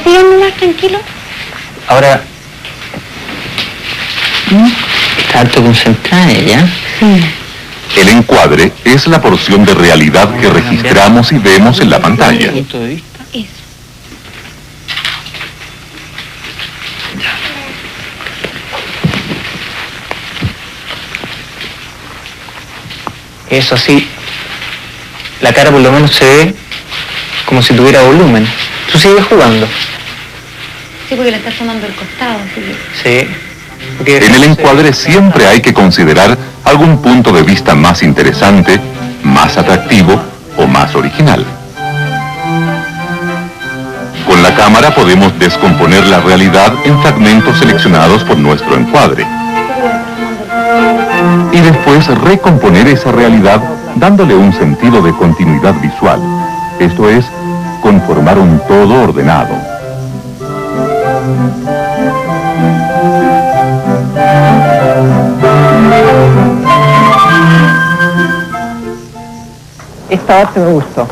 sigan más tranquilo. Ahora, está alto concentrada ella. Sí. El encuadre es la porción de realidad que registramos y vemos en la pantalla. Punto de vista. Eso. Eso sí, la cara por lo menos se ve como si tuviera volumen. Tú sigues jugando. Sí, porque le estás tomando el costado, así que... Sí. Porque En el encuadre siempre hay que considerar algún punto de vista más interesante, más atractivo o más original. Con la cámara podemos descomponer la realidad en fragmentos seleccionados por nuestro encuadre. Y después recomponer esa realidad dándole un sentido de continuidad visual. Esto es, conformar un todo ordenado. esta arte me gustó.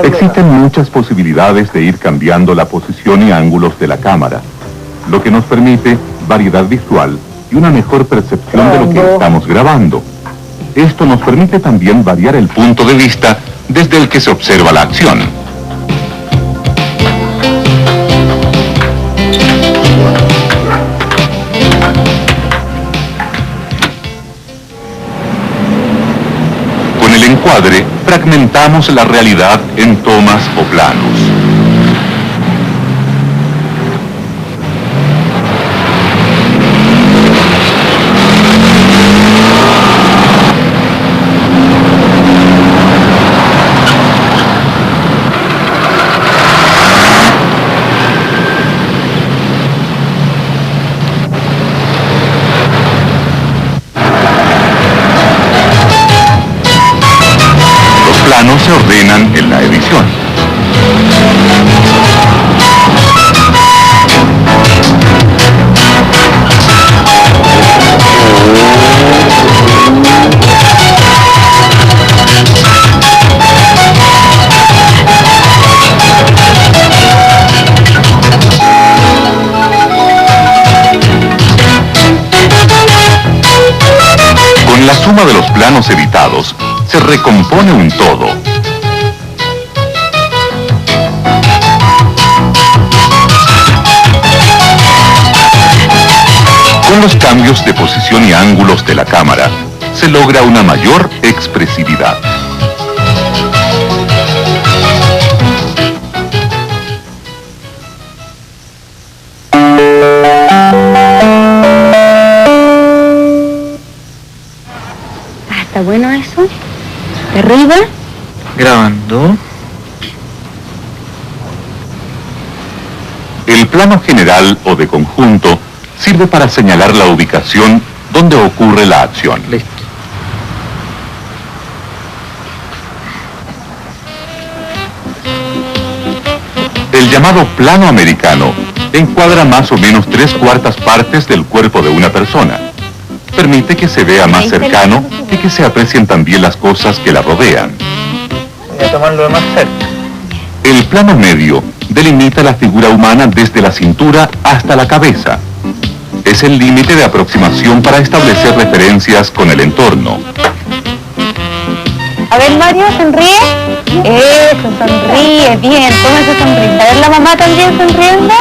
Existen muchas posibilidades de ir cambiando la posición y ángulos de la cámara, lo que nos permite variedad visual y una mejor percepción de lo que estamos grabando. Esto nos permite también variar el punto de vista desde el que se observa la acción. Con el encuadre, fragmentamos la realidad en tomas o planos. Planos se ordenan en la edición. Con la suma de los planos editados, se recompone un todo. Con los cambios de posición y ángulos de la cámara, se logra una mayor expresividad. ¿Está bueno eso? ¿De arriba? Grabando. El plano general o de conjunto sirve para señalar la ubicación donde ocurre la acción. Listo. El llamado plano americano encuadra más o menos 3/4 partes del cuerpo de una persona. Permite que se vea más cercano y que se aprecien también las cosas que la rodean. Voy a tomarlo de más cerca. El plano medio delimita la figura humana desde la cintura hasta la cabeza. Es el límite de aproximación para establecer referencias con el entorno. A ver, Mario, sonríe. Eso, sonríe, bien, ¿cómo se sonríe? A ver, la mamá también sonriendo.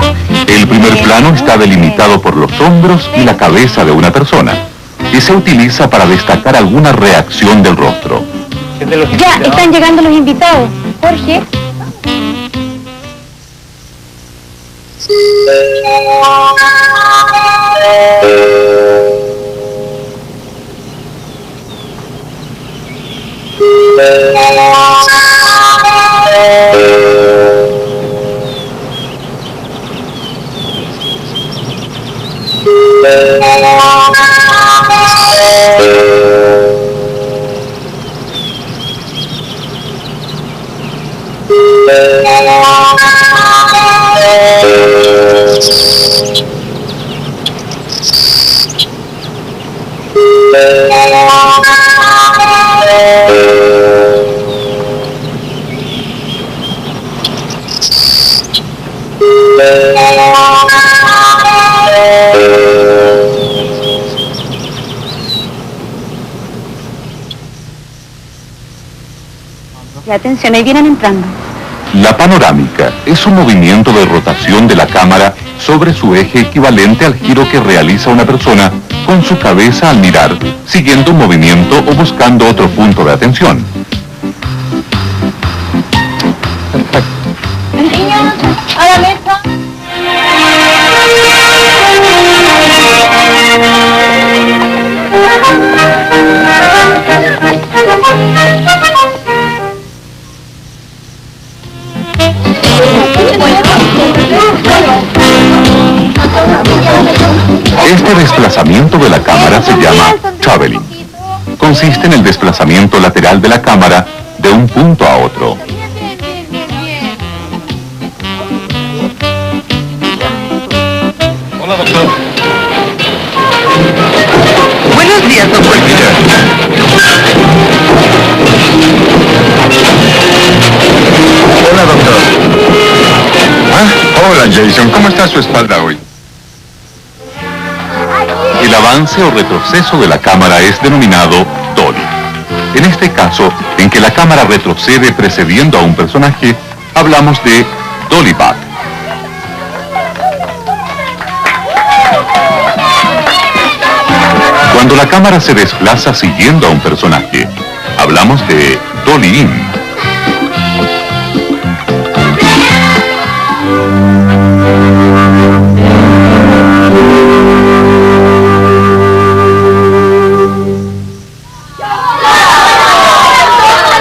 El primer plano está delimitado por los hombros y la cabeza de una persona y se utiliza para destacar alguna reacción del rostro. Es de los Ya, invitados. están llegando los invitados. Jorge. Y atención, ahí vienen entrando. La panorámica es un movimiento de rotación de la cámara sobre su eje equivalente al giro que realiza una persona con su cabeza al mirar, siguiendo un movimiento o buscando otro punto de atención. Niños, a la mesa. Este desplazamiento de la cámara se llama traveling. Consiste en el desplazamiento lateral de la cámara de un punto a otro. Hola, doctor. Buenos días, doctor. Hola, doctor. Hola, Jason. ¿Cómo está su espalda hoy? El avance o retroceso de la cámara es denominado dolly. En este caso, en que la cámara retrocede precediendo a un personaje, hablamos de dolly back. Cuando la cámara se desplaza siguiendo a un personaje, hablamos de dolly in.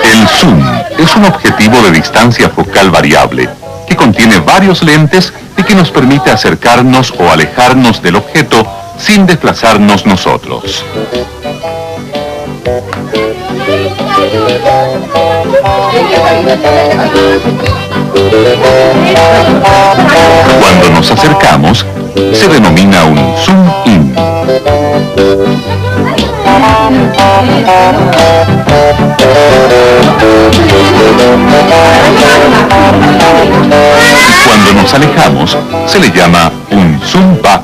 El zoom es un objetivo de distancia focal variable que contiene varios lentes y que nos permite acercarnos o alejarnos del objeto sin desplazarnos nosotros. Cuando nos acercamos, se denomina un zoom in. Y cuando nos alejamos, se le llama un zoom back.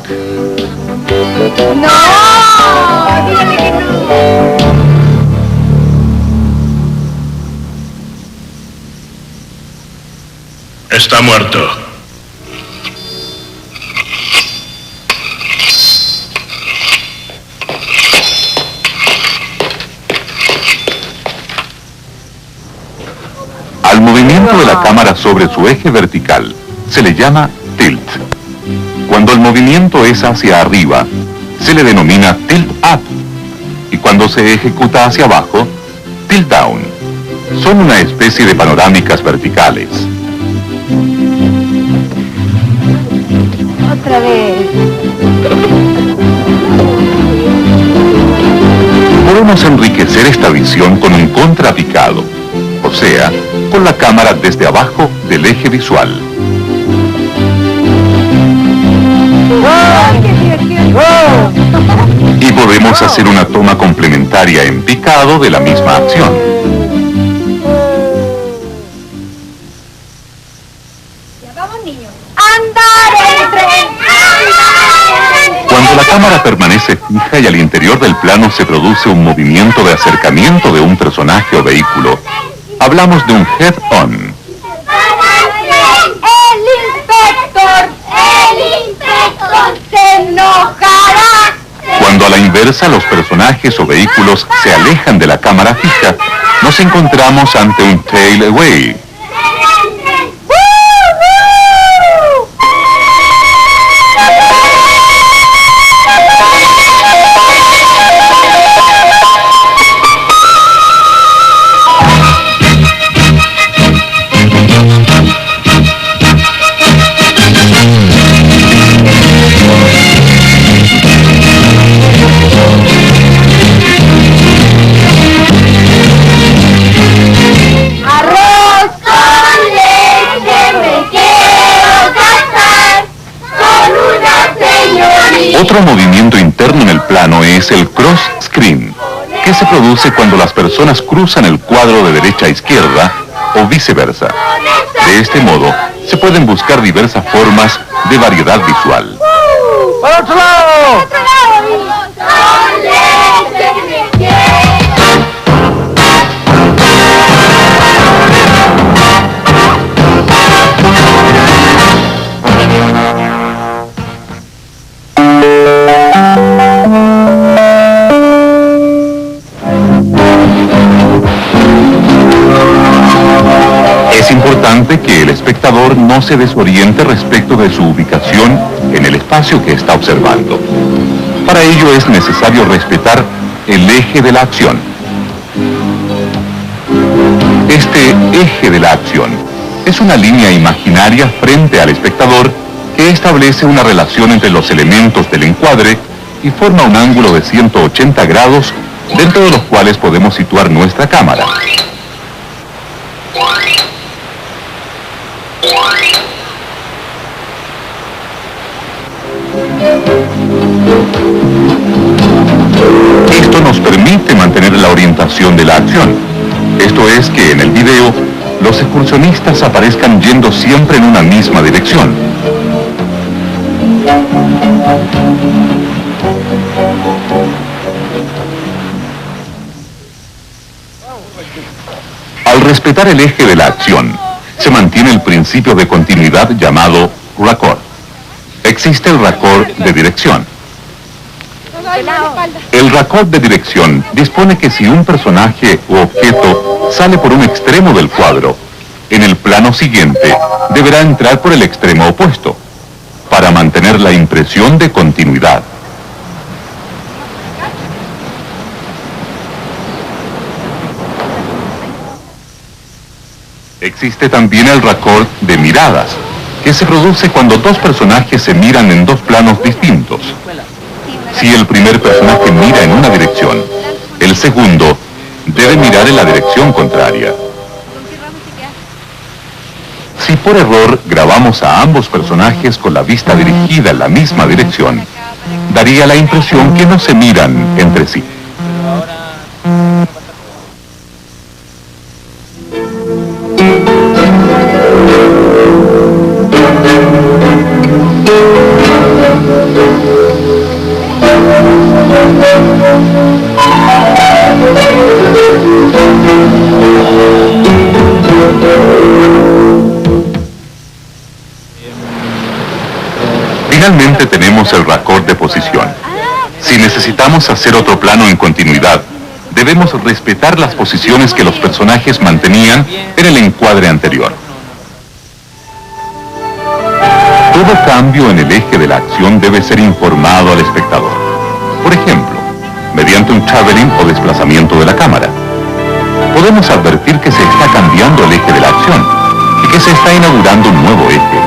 Está muerto. Al movimiento de la cámara sobre su eje vertical se le llama tilt. Cuando el movimiento es hacia arriba, se le denomina tilt up. Y cuando se ejecuta hacia abajo, tilt down. Son una especie de panorámicas verticales. Otra vez. Podemos enriquecer esta visión con un contrapicado, o sea, con la cámara desde abajo del eje visual. Y podemos hacer una toma complementaria en picado de la misma acción. Cuando la cámara permanece fija y al interior del plano se produce un movimiento de acercamiento de un personaje o vehículo, hablamos de un head-on. El inspector se enojará. Cuando a la inversa los personajes o vehículos se alejan de la cámara fija, nos encontramos ante un tail away. Otro movimiento interno en el plano es el cross screen, que se produce cuando las personas cruzan el cuadro de derecha a izquierda o viceversa. De este modo, se pueden buscar diversas formas de variedad visual. ¡Para otro lado! Es importante que el espectador no se desoriente respecto de su ubicación en el espacio que está observando. Para ello es necesario respetar el eje de la acción. Este eje de la acción es una línea imaginaria frente al espectador que establece una relación entre los elementos del encuadre y forma un ángulo de 180 grados dentro de los cuales podemos situar nuestra cámara. Esto nos permite mantener la orientación de la acción. Esto es que en el video los excursionistas aparezcan yendo siempre en una misma dirección. Al respetar el eje de la acción, se mantiene el principio de continuidad llamado raccord. Existe el raccord de dirección. El raccord de dirección dispone que si un personaje u objeto sale por un extremo del cuadro, en el plano siguiente deberá entrar por el extremo opuesto, para mantener la impresión de continuidad. Existe también el raccord de miradas, que se produce cuando dos personajes se miran en dos planos distintos. Si el primer personaje mira en una dirección, el segundo debe mirar en la dirección contraria. Si por error grabamos a ambos personajes con la vista dirigida en la misma dirección, daría la impresión que no se miran entre sí. Finalmente tenemos el raccord de posición. Si necesitamos hacer otro plano en continuidad, debemos respetar las posiciones que los personajes mantenían en el encuadre anterior. Todo cambio en el eje de la acción debe ser informado al espectador. Por ejemplo, mediante un traveling o desplazamiento de la cámara. Podemos advertir que se está cambiando el eje de la acción y que se está inaugurando un nuevo eje.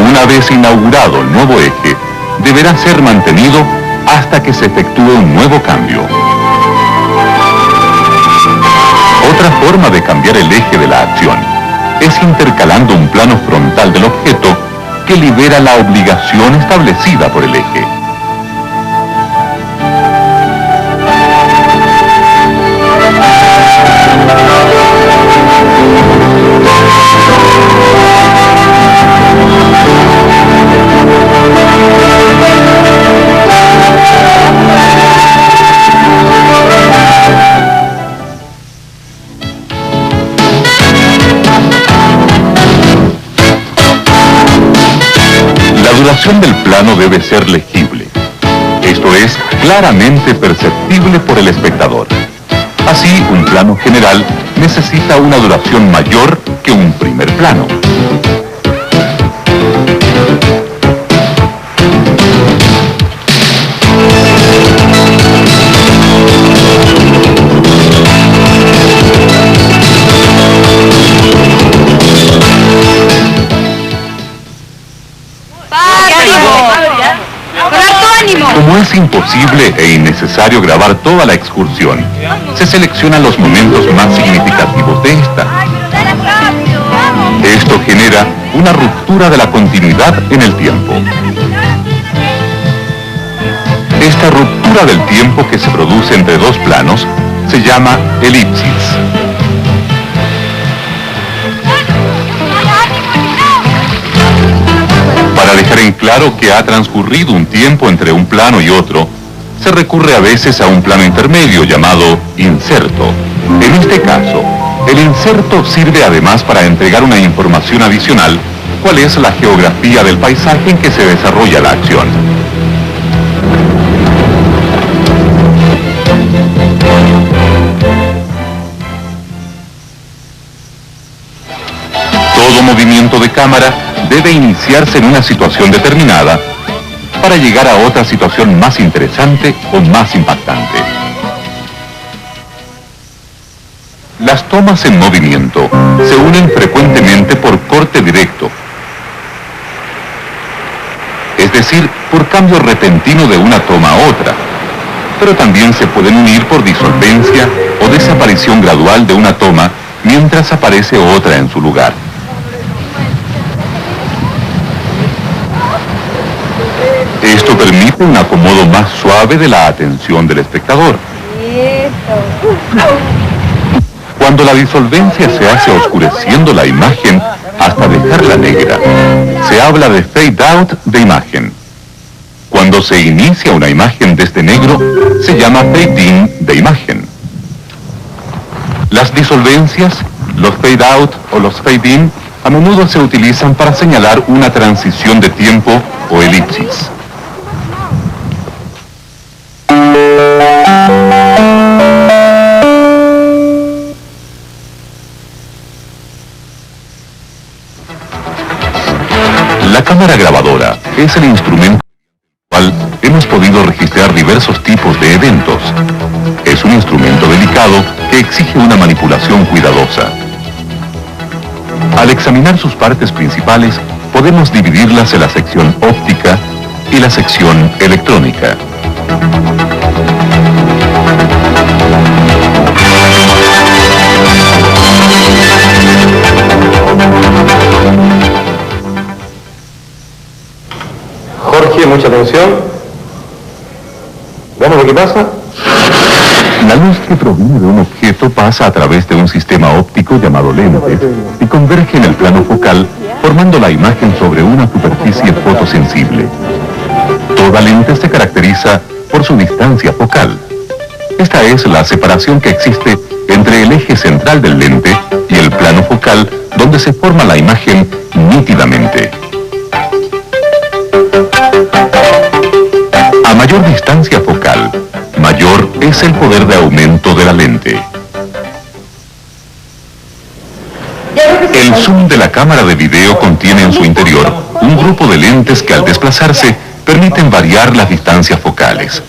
Una vez inaugurado el nuevo eje, deberá ser mantenido hasta que se efectúe un nuevo cambio. Otra forma de cambiar el eje de la acción es intercalando un plano frontal del objeto que libera la obligación establecida por el eje. La duración del plano debe ser legible, esto es, claramente perceptible por el espectador. Así, un plano general necesita una duración mayor que un primer plano. Como es imposible e innecesario grabar toda la excursión, se seleccionan los momentos más significativos de esta. Esto genera una ruptura de la continuidad en el tiempo. Esta ruptura del tiempo que se produce entre dos planos se llama elipsis. claro que ha transcurrido un tiempo entre un plano y otro, se recurre a veces a un plano intermedio llamado inserto. En este caso, el inserto sirve además para entregar una información adicional, cuál es la geografía del paisaje en que se desarrolla la acción. Todo movimiento de cámara debe iniciarse en una situación determinada para llegar a otra situación más interesante o más impactante. Las tomas en movimiento se unen frecuentemente por corte directo, es decir, por cambio repentino de una toma a otra, pero también se pueden unir por disolvencia o desaparición gradual de una toma mientras aparece otra en su lugar. Esto permite un acomodo más suave de la atención del espectador. Cuando la disolvencia se hace oscureciendo la imagen hasta dejarla negra, se habla de fade out de imagen. Cuando se inicia una imagen desde negro, se llama fade in de imagen. Las disolvencias, los fade out o los fade in, a menudo se utilizan para señalar una transición de tiempo o elipsis. La cámara grabadora es el instrumento con el cual hemos podido registrar diversos tipos de eventos. Es un instrumento delicado que exige una manipulación cuidadosa. Al examinar sus partes principales, podemos dividirlas en la sección óptica y la sección electrónica. Jorge, mucha atención. ¿Vemos lo que pasa? La luz que proviene de un objeto pasa a través de un sistema óptico llamado lentes y converge en el plano focal, formando la imagen sobre una superficie fotosensible. Toda lente se caracteriza por su distancia focal. Esta es la separación que existe entre el eje central del lente y el plano focal, donde se forma la imagen nítidamente. A mayor distancia focal, mayor es el poder de aumento de la lente. El zoom de la cámara de video contiene en su interior un grupo de lentes que al desplazarse permiten variar las distancias focales.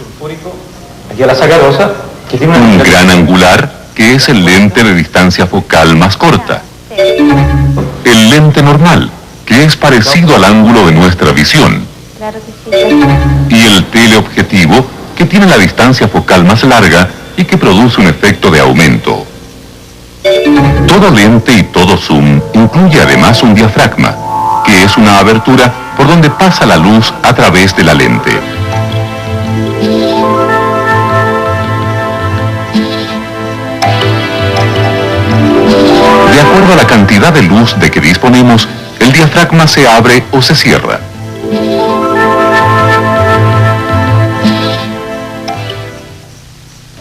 Aquí a la sacarosa, que tiene Un gran angular, que es el lente de distancia focal más corta. El lente normal, que es parecido al ángulo de nuestra visión. Y el teleobjetivo, que tiene la distancia focal más larga y que produce un efecto de aumento. Todo lente y todo zoom incluye además un diafragma, que es una abertura por donde pasa la luz a través de la lente. De acuerdo a la cantidad de luz de que disponemos, el diafragma se abre o se cierra.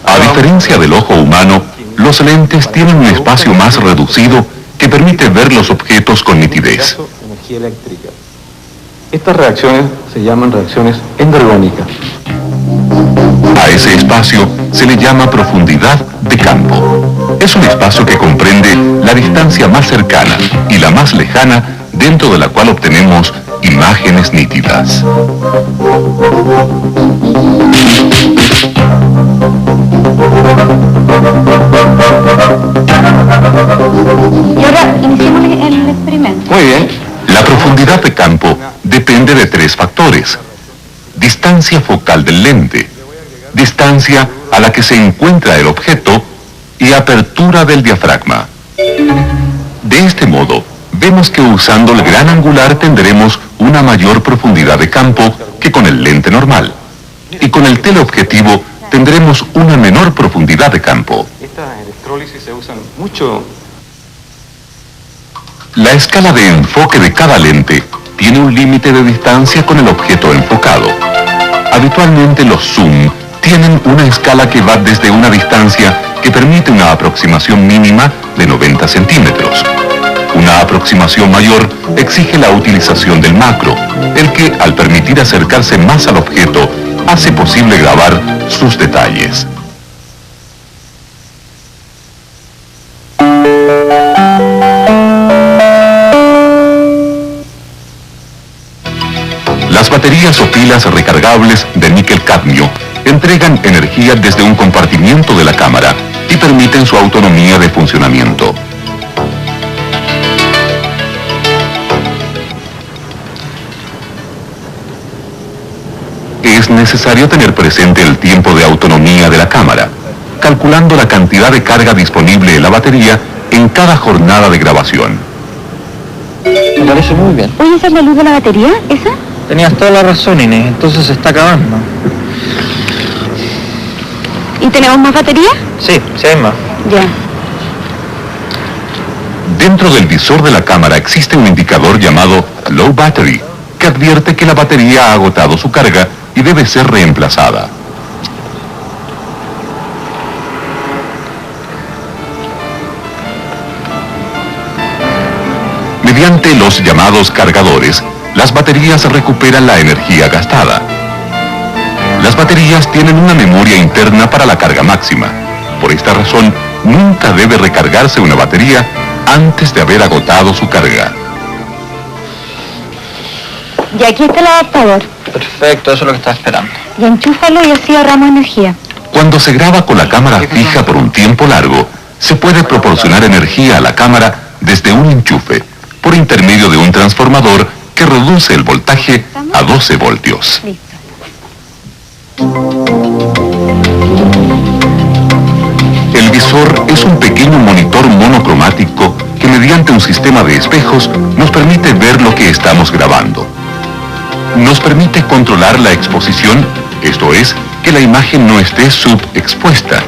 A diferencia del ojo humano, los lentes tienen un espacio más reducido que permite ver los objetos con nitidez. Energía eléctrica. Estas reacciones se llaman reacciones endergónicas. A ese espacio se le llama profundidad de campo. Es un espacio que comprende la distancia más cercana y la más lejana, dentro de la cual obtenemos imágenes nítidas. Y ahora iniciemos el experimento. Muy bien. La profundidad de campo depende de tres factores: distancia focal del lente, distancia a la que se encuentra el objeto y apertura del diafragma. De este modo, vemos que usando el gran angular tendremos una mayor profundidad de campo que con el lente normal, y con el teleobjetivo tendremos una menor profundidad de campo. Estas electrólisis se usan mucho. La escala de enfoque de cada lente tiene un límite de distancia con el objeto enfocado. Habitualmente los zoom tienen una escala que va desde una distancia que permite una aproximación mínima de 90 centímetros. Una aproximación mayor exige la utilización del macro, el que, al permitir acercarse más al objeto, hace posible grabar sus detalles. Las baterías o pilas recargables de níquel-cadmio entregan energía desde un compartimiento de la cámara y permiten su autonomía de funcionamiento. Es necesario tener presente el tiempo de autonomía de la cámara, calculando la cantidad de carga disponible en la batería en cada jornada de grabación. Me parece muy bien. Oye, ¿esa es la luz de la batería? ¿Esa? Tenías toda la razón, Inés, entonces se está acabando. ¿Y tenemos más batería? Sí, sí hay más. Ya. Dentro del visor de la cámara existe un indicador llamado Low Battery, que advierte que la batería ha agotado su carga y debe ser reemplazada. Mediante los llamados cargadores, las baterías recuperan la energía gastada. Las baterías tienen una memoria interna para la carga máxima. Por esta razón, nunca debe recargarse una batería antes de haber agotado su carga. Y aquí está el adaptador. Perfecto, eso es lo que estaba esperando. Y enchúfalo y así ahorramos energía. Cuando se graba con la cámara fija por un tiempo largo, se puede proporcionar energía a la cámara desde un enchufe, por intermedio de un transformador que reduce el voltaje a 12 voltios. Listo. El visor es un pequeño monitor monocromático que mediante un sistema de espejos nos permite ver lo que estamos grabando. Nos permite controlar la exposición, esto es, que la imagen no esté subexpuesta.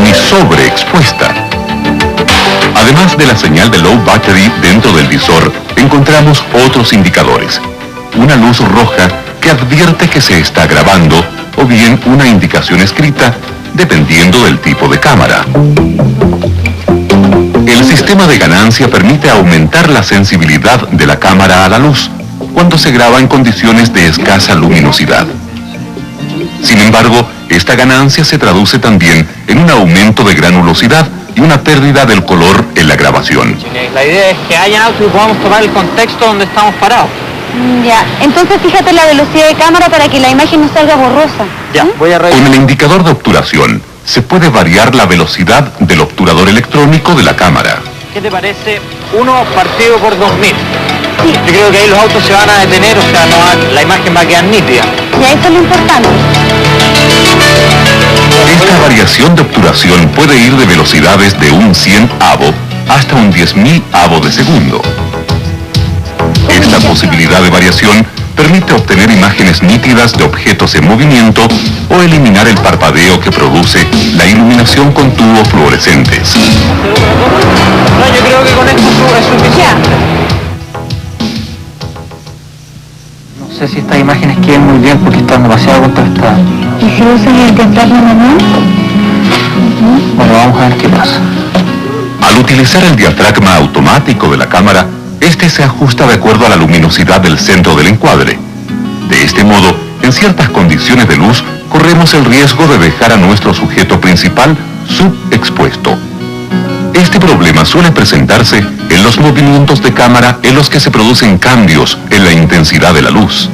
Ni sobreexpuesta. Además de la señal de low battery dentro del visor, encontramos otros indicadores. Una luz roja que advierte que se está grabando, o bien una indicación escrita, dependiendo del tipo de cámara. El sistema de ganancia permite aumentar la sensibilidad de la cámara a la luz, cuando se graba en condiciones de escasa luminosidad. Sin embargo, esta ganancia se traduce también en un aumento de granulosidad y una pérdida del color en la grabación. La idea es que haya auto y podamos tomar el contexto donde estamos parados. Ya, entonces fíjate la velocidad de cámara para que la imagen no salga borrosa. Ya, voy a Con revisar. el indicador de obturación se puede variar la velocidad del obturador electrónico de la cámara. ¿Qué te parece? 1 partido por 2000. Sí. Yo creo que ahí los autos se van a detener, o sea, la imagen va a quedar nítida. Ya, eso es lo importante. Esta variación de obturación puede ir de velocidades de un 100avo hasta un 10.000avo de segundo. Esta posibilidad de variación permite obtener imágenes nítidas de objetos en movimiento o eliminar el parpadeo que produce la iluminación con tubos fluorescentes. No, yo creo que con esto es suficiente. No sé si estas imágenes queden muy bien porque están demasiado contrastadas. ¿Y si usas el diafragma manual? Bueno, vamos a ver qué pasa. Al utilizar el diafragma automático de la cámara, este se ajusta de acuerdo a la luminosidad del centro del encuadre. De este modo, en ciertas condiciones de luz, corremos el riesgo de dejar a nuestro sujeto principal subexpuesto. Este problema suele presentarse en los movimientos de cámara en los que se producen cambios en la intensidad de la luz.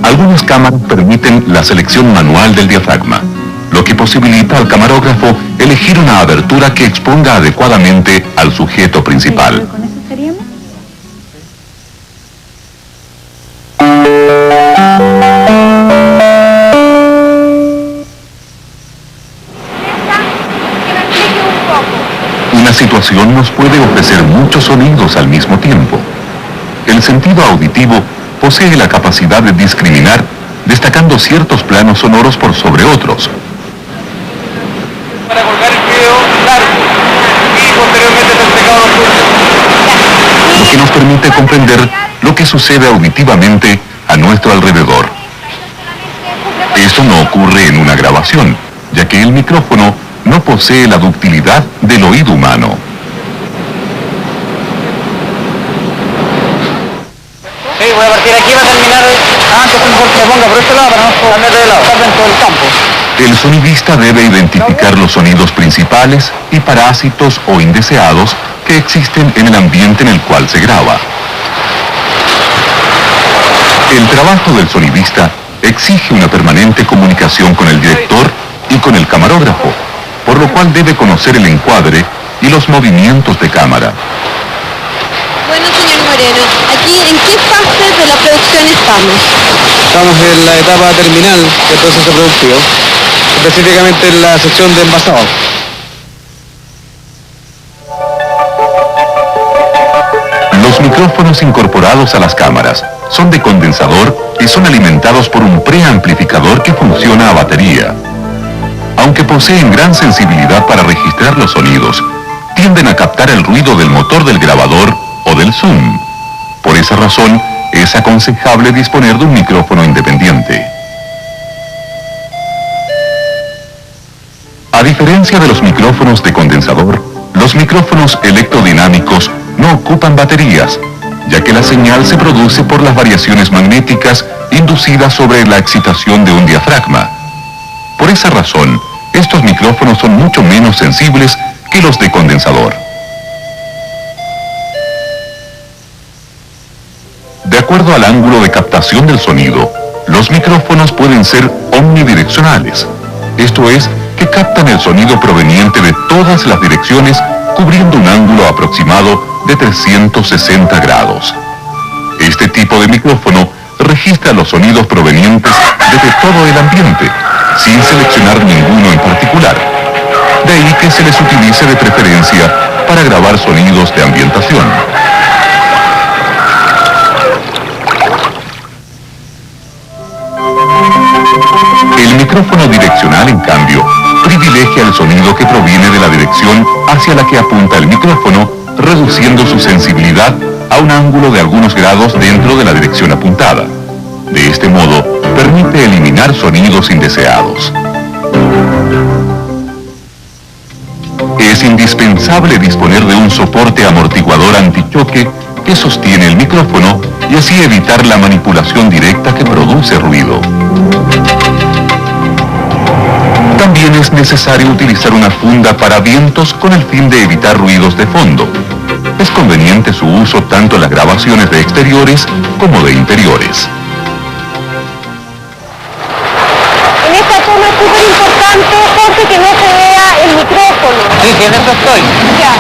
Algunas cámaras permiten la selección manual del diafragma, lo que posibilita al camarógrafo elegir una abertura que exponga adecuadamente al sujeto principal. ¿Con eso estaríamos? Una situación nos puede ofrecer muchos sonidos al mismo tiempo. El sentido auditivo posee la capacidad de discriminar, destacando ciertos planos sonoros por sobre otros. Para colgar el video largo. lo que nos permite comprender lo que sucede auditivamente a nuestro alrededor. Esto no ocurre en una grabación, ya que el micrófono no posee la ductilidad del oído humano. Sí, voy a partir aquí, va a terminar antes que mejor que me ponga por este lado para no cambiar de lado, estar dentro del campo. El sonidista debe identificar los sonidos principales y parásitos o indeseados que existen en el ambiente en el cual se graba. El trabajo del sonidista exige una permanente comunicación con el director y con el camarógrafo, por lo cual debe conocer el encuadre y los movimientos de cámara. Bueno, señor Moreno, ¿aquí en qué fase de la producción estamos? Estamos en la etapa terminal del proceso productivo, específicamente en la sección de envasado. Los micrófonos incorporados a las cámaras son de condensador y son alimentados por un preamplificador que funciona a batería. Aunque poseen gran sensibilidad para registrar los sonidos, tienden a captar el ruido del motor del grabador o del zoom. Por esa razón, es aconsejable disponer de un micrófono independiente. A diferencia de los micrófonos de condensador, los micrófonos electrodinámicos no ocupan baterías, ya que la señal se produce por las variaciones magnéticas inducidas sobre la excitación de un diafragma. Por esa razón, estos micrófonos son mucho menos sensibles que los de condensador. De acuerdo al ángulo de captación del sonido, los micrófonos pueden ser omnidireccionales, esto es, que captan el sonido proveniente de todas las direcciones cubriendo un ángulo aproximado de 360 grados. Este tipo de micrófono registra los sonidos provenientes desde todo el ambiente, sin seleccionar ninguno en particular. De ahí que se les utilice de preferencia para grabar sonidos de ambientación. El micrófono direccional, en cambio, privilegia el sonido que proviene de la dirección hacia la que apunta el micrófono, reduciendo su sensibilidad a un ángulo de algunos grados dentro de la dirección apuntada. De este modo, permite eliminar sonidos indeseados. Es indispensable disponer de un soporte amortiguador antichoque que sostiene el micrófono y así evitar la manipulación directa que produce ruido. También es necesario utilizar una funda para vientos con el fin de evitar ruidos de fondo. Es conveniente su uso tanto en las grabaciones de exteriores como de interiores. En esta toma es súper importante, Jorge, que no se vea el micrófono. Sí, que en eso estoy. Ya.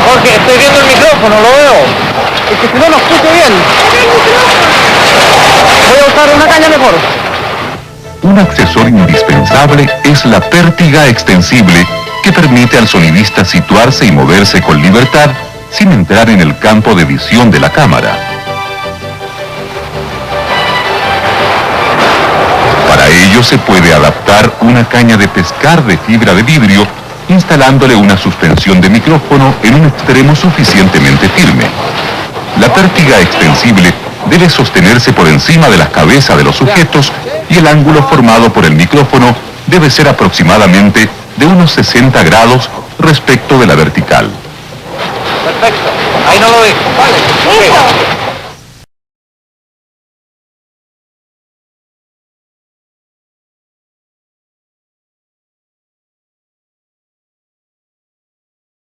Jorge, estoy viendo el micrófono, lo veo. Es que si no lo escucho bien. Voy a usar una caña mejor. Un accesorio indispensable es la pértiga extensible que permite al sonidista situarse y moverse con libertad sin entrar en el campo de visión de la cámara. Para ello se puede adaptar una caña de pescar de fibra de vidrio instalándole una suspensión de micrófono en un extremo suficientemente firme. La pértiga extensible debe sostenerse por encima de la cabeza de los sujetos y el ángulo formado por el micrófono debe ser aproximadamente de unos 60 grados respecto de la vertical. Perfecto. Ahí no lo dejo. Vale. Listo.